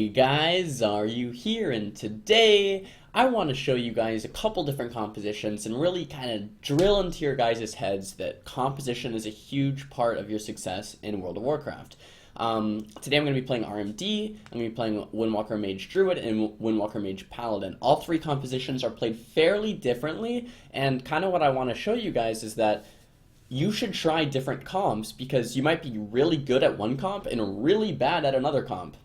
Hey guys, Xaryu here, and today I want to show you guys a couple different compositions and really kind of drill into your guys' heads that composition is a huge part of your success in World of Warcraft. Today I'm going to be playing RMD, I'm going to be playing Windwalker Mage Druid, and Windwalker Mage Paladin. All three compositions are played fairly differently, and kind of what I want to show you guys is that you should try different comps because you might be really good at one comp and really bad at another comp.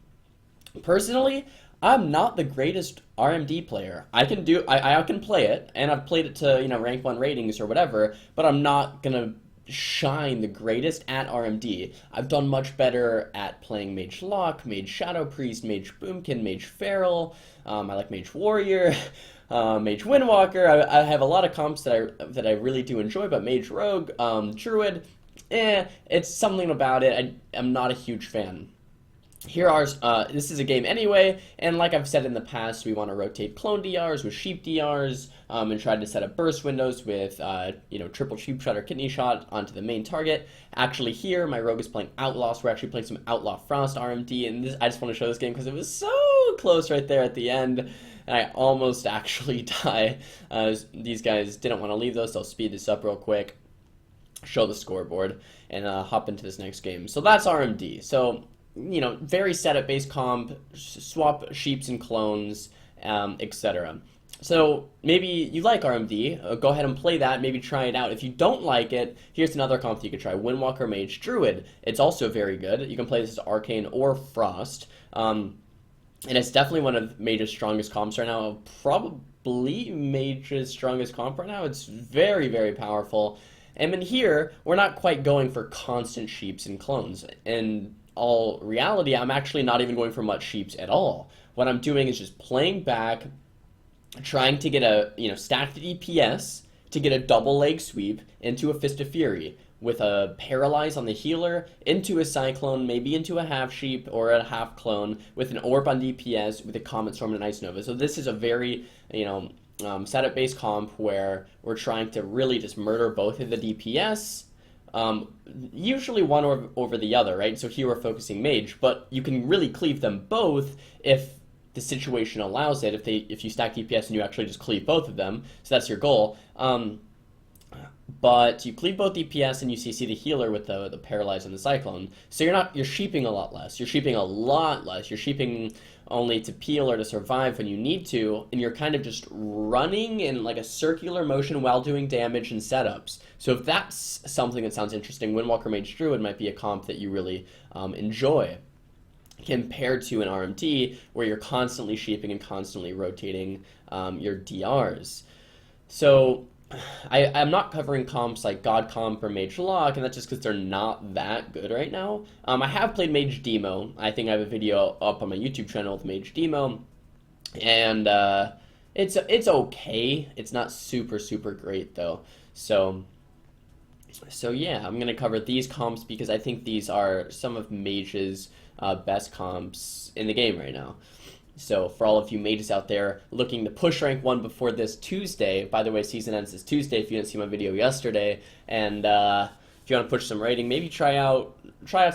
Personally, I'm not the greatest RMD player. I can play it, and I've played it to, rank 1 ratings or whatever, but I'm not gonna shine the greatest at RMD. I've done much better at playing Mage Lock, Mage Shadow Priest, Mage Boomkin, Mage Feral, I like Mage Warrior, Mage Windwalker. I have a lot of comps that I really do enjoy, but Mage Rogue, Druid, it's something about it. I'm not a huge fan. This is a game anyway, and like I've said in the past, we want to rotate clone DRs with sheep DRs, and try to set up burst windows with, triple sheep shot or kidney shot onto the main target. Actually here, my rogue is playing Outlaw, so we're actually playing some Outlaw Frost RMD, and I just want to show this game because it was so close right there at the end, and I almost actually die. These guys didn't want to leave though, so I'll speed this up real quick, show the scoreboard, and hop into this next game. So that's RMD. So very setup-based comp, swap sheeps and clones, etc. So maybe you like RMD, go ahead and play that, maybe try it out. If you don't like it, here's another comp that you could try, Windwalker Mage Druid. It's also very good. You can play this as Arcane or Frost, and it's definitely one of Mage's strongest comps right now, probably Mage's strongest comp right now. It's very, very powerful. And in here, we're not quite going for constant sheeps and clones, and all reality, I'm actually not even going for much sheeps at all. What I'm doing is just playing back, trying to get a, stacked DPS to get a double leg sweep into a Fist of Fury with a Paralyze on the healer, into a Cyclone, maybe into a half sheep or a half clone with an orb on DPS with a Comet Storm and an Ice Nova. So this is a very, setup-based comp where we're trying to really just murder both of the DPS. Usually one over the other, right? So here we're focusing Mage, but you can really cleave them both if the situation allows it, if you stack DPS and you actually just cleave both of them, so that's your goal. But you cleave both DPS and you CC the healer with the Paralyze and the Cyclone, so you're sheeping a lot less. You're sheeping a lot less. You're sheeping only to peel or to survive when you need to, and you're kind of just running in like a circular motion while doing damage and setups. So if that's something that sounds interesting, Windwalker Mage Druid might be a comp that you really enjoy, compared to an RMD where you're constantly sheeping and constantly rotating your DRs. So I'm not covering comps like God Comp or Mage Lock, and that's just because they're not that good right now. I have played Mage Demo. I think I have a video up on my YouTube channel with Mage Demo, and it's okay. It's not super, super great though. So yeah, I'm gonna cover these comps because I think these are some of Mage's best comps in the game right now. So for all of you mages out there looking to push rank 1 before this Tuesday, by the way, season ends this Tuesday if you didn't see my video yesterday, and if you want to push some rating, maybe try out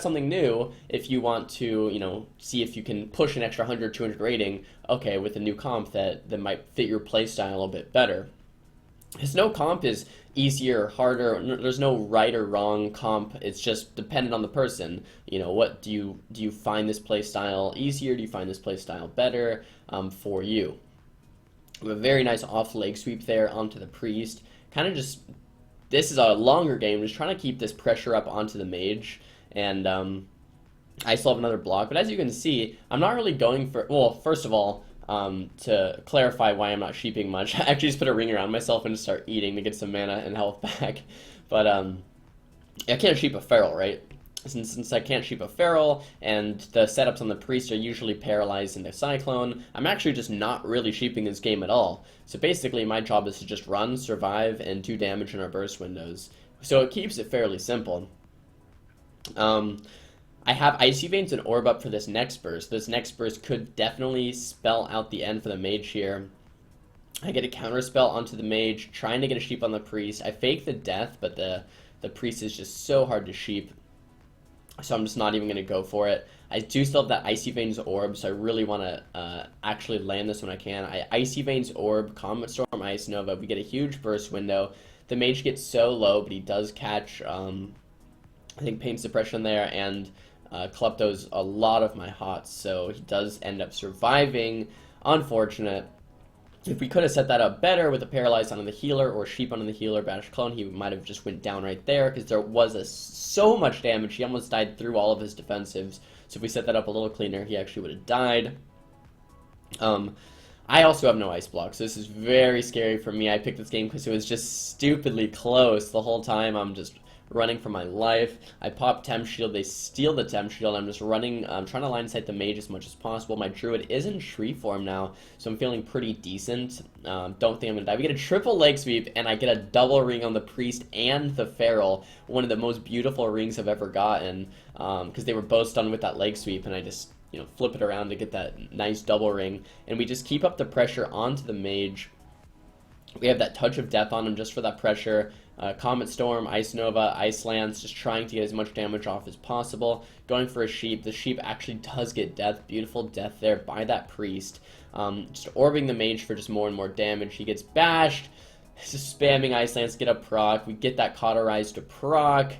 something new if you want to, see if you can push an extra 100, 200 rating, okay, with a new comp that might fit your playstyle a bit better. Because no comp is easier or harder. There's no right or wrong comp. It's just dependent on the person. What do you find this play style easier? Do you find this play style better for you? We have a very nice off leg sweep there onto the priest. This is a longer game. Just trying to keep this pressure up onto the mage, and I still have another block. But as you can see, I'm not really going for. Well, first of all, to clarify why I'm not sheeping much, I actually just put a ring around myself and just start eating to get some mana and health back. But I can't sheep a feral, right? Since I can't sheep a feral, and the setups on the priest are usually paralyzed in the cyclone, I'm actually just not really sheeping this game at all. So basically my job is to just run, survive, and do damage in our burst windows. So it keeps it fairly simple. I have Icy Veins and Orb up for this next burst. This next burst could definitely spell out the end for the mage here. I get a counter spell onto the mage, trying to get a sheep on the priest. I fake the death, but the priest is just so hard to sheep, so I'm just not even going to go for it. I do still have that Icy Veins Orb, so I really want to actually land this when I can. Icy Veins Orb, Comet Storm, Ice Nova. We get a huge burst window. The Mage gets so low, but he does catch, I think, Pain Suppression there, and Klepto's a lot of my hots, so he does end up surviving. Unfortunate. If we could have set that up better with a Paralyzed onto the healer or Sheep onto the healer, Banish Clone, he might have just went down right there because there was so much damage. He almost died through all of his defensives. So if we set that up a little cleaner, he actually would have died. I also have no ice block, so this is very scary for me. I picked this game because it was just stupidly close the whole time. I'm just running for my life. I pop Temp Shield, they steal the Temp Shield. I'm just running, trying to line sight the Mage as much as possible. My Druid is in tree form now, so I'm feeling pretty decent. Don't think I'm gonna die. We get a triple leg sweep, and I get a double ring on the Priest and the Feral, one of the most beautiful rings I've ever gotten, because they were both stunned with that leg sweep, and I just, you know, flip it around to get that nice double ring, and we just keep up the pressure onto the Mage. We have that Touch of Death on him just for that pressure. Comet Storm, Ice Nova, Ice Lance, just trying to get as much damage off as possible. Going for a Sheep. The Sheep actually does get death. Beautiful death there by that Priest. Just orbing the Mage for just more and more damage. He gets bashed. Just spamming Ice Lance, get a proc. We get that Cauterized to proc.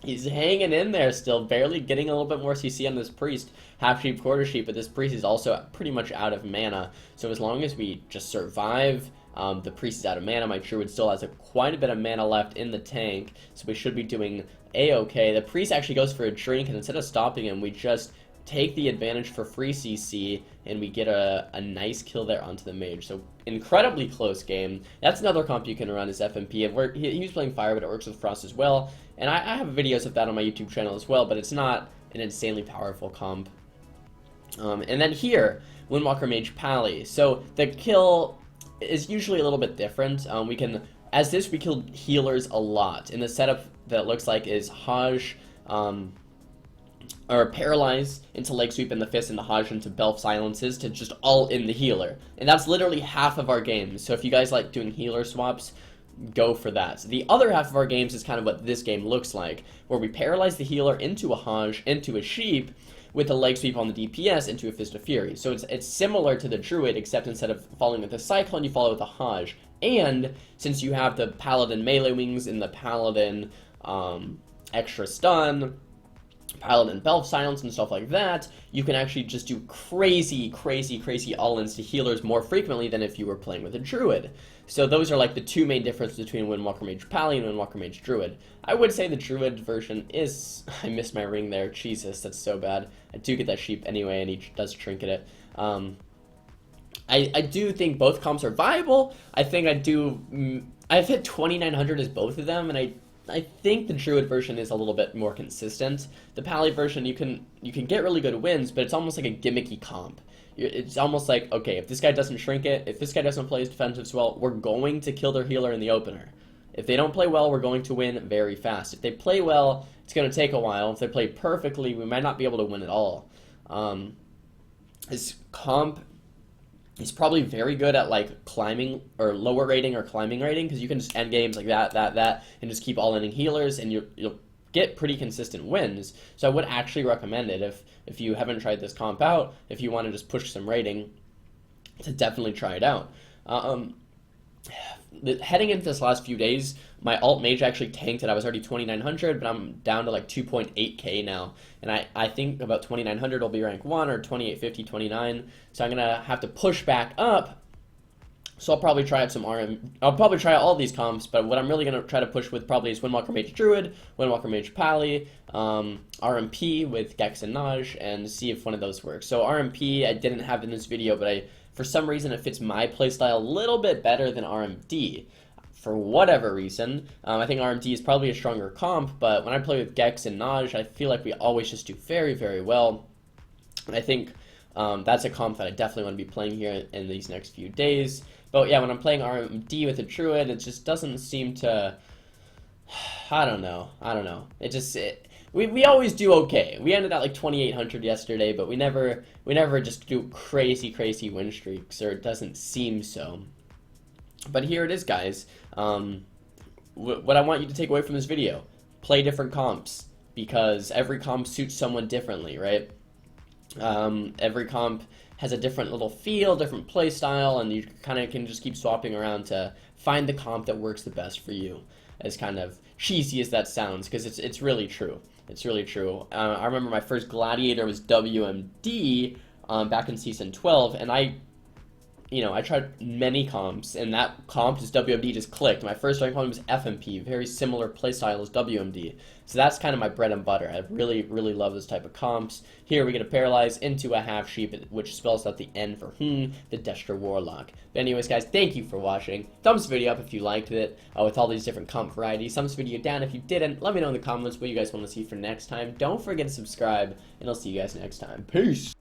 He's hanging in there still, barely getting a little bit more CC on this Priest. Half Sheep, Quarter Sheep, but this Priest is also pretty much out of mana. So as long as we just survive, the Priest is out of mana. My Druid still has quite a bit of mana left in the tank, so we should be doing A-okay. The Priest actually goes for a drink, and instead of stopping him, we just take the advantage for free CC, and we get a nice kill there onto the Mage. So incredibly close game. That's another comp you can run is FMP. He was playing Fire, but it works with Frost as well. And I have videos of that on my YouTube channel as well, but it's not an insanely powerful comp. And then here, Windwalker Mage Pally. So the kill is usually a little bit different. We can, as this, we kill healers a lot. In the setup that it looks like is Hajj, or Paralyze into Leg Sweep and the Fist and the Hajj into Belf Silences to just all in the healer. And that's literally half of our games. So if you guys like doing healer swaps, go for that. The other half of our games is kind of what this game looks like, where we paralyze the healer into a Hajj, into a Sheep, with a leg sweep on the DPS into a Fist of Fury. So it's similar to the Druid, except instead of following with the Cyclone, you follow with a Hajj. And since you have the Paladin melee wings and the Paladin extra stun, Paladin Belf Silence and stuff like that, you can actually just do crazy all-ins to healers more frequently than if you were playing with a Druid. So those are like the two main differences between Windwalker Mage Pally and Windwalker Mage Druid. I would say the Druid version is... I missed my ring there. Jesus, that's so bad. I do get that Sheep anyway, and he does trinket it. I do think both comps are viable. I think I've hit 2900 as both of them, and I think the Druid version is a little bit more consistent. The Pally version, you can get really good wins, but it's almost like a gimmicky comp. It's almost like, okay, if this guy doesn't shrink it, if this guy doesn't play his defensives well, we're going to kill their healer in the opener. If they don't play well, we're going to win very fast. If they play well, it's going to take a while. If they play perfectly, we might not be able to win at all. His comp is probably very good at like climbing or lower rating or climbing rating, because you can just end games like that, and just keep all-inning healers, and you'll get pretty consistent wins. So I would actually recommend it if you haven't tried this comp out, if you want to just push some rating, to definitely try it out. Heading into this last few days, my alt Mage actually tanked it. I was already 2900, but I'm down to like 2.8k now, and I think about 2900 will be rank 1, or 2850, 29, so I'm gonna have to push back up. So I'll probably try out some I'll probably try out all these comps, but what I'm really going to try to push with probably is Windwalker Mage Druid, Windwalker Mage Pally, RMP with Gex and Naj, and see if one of those works. So RMP I didn't have in this video, but for some reason it fits my playstyle a little bit better than RMD. For whatever reason, I think RMD is probably a stronger comp, but when I play with Gex and Naj, I feel like we always just do very well. And I think that's a comp that I definitely want to be playing here in these next few days. But yeah, when I'm playing RMD with a Druid, it just doesn't seem to... I don't know. We always do okay. We ended at like 2,800 yesterday, but we never just do crazy win streaks, or it doesn't seem so. But here it is, guys. What I want you to take away from this video: play different comps. because every comp suits someone differently, right? Every comp has a different little feel, different play style, and you kind of can just keep swapping around to find the comp that works the best for you. As kind of cheesy as that sounds, because it's really true. It's really true. I remember my first Gladiator was WMD back in Season 12, and I tried many comps, and that comp as WMD just clicked. My first rank one was FMP, very similar playstyle as WMD. So that's kind of my bread and butter. I really, really love this type of comps. Here we get a Paralyze into a Half Sheep, which spells out the N for the Destra Warlock. But anyways, guys, thank you for watching. Thumbs the video up if you liked it, with all these different comp varieties. Thumbs the video down if you didn't. Let me know in the comments what you guys want to see for next time. Don't forget to subscribe, and I'll see you guys next time. Peace!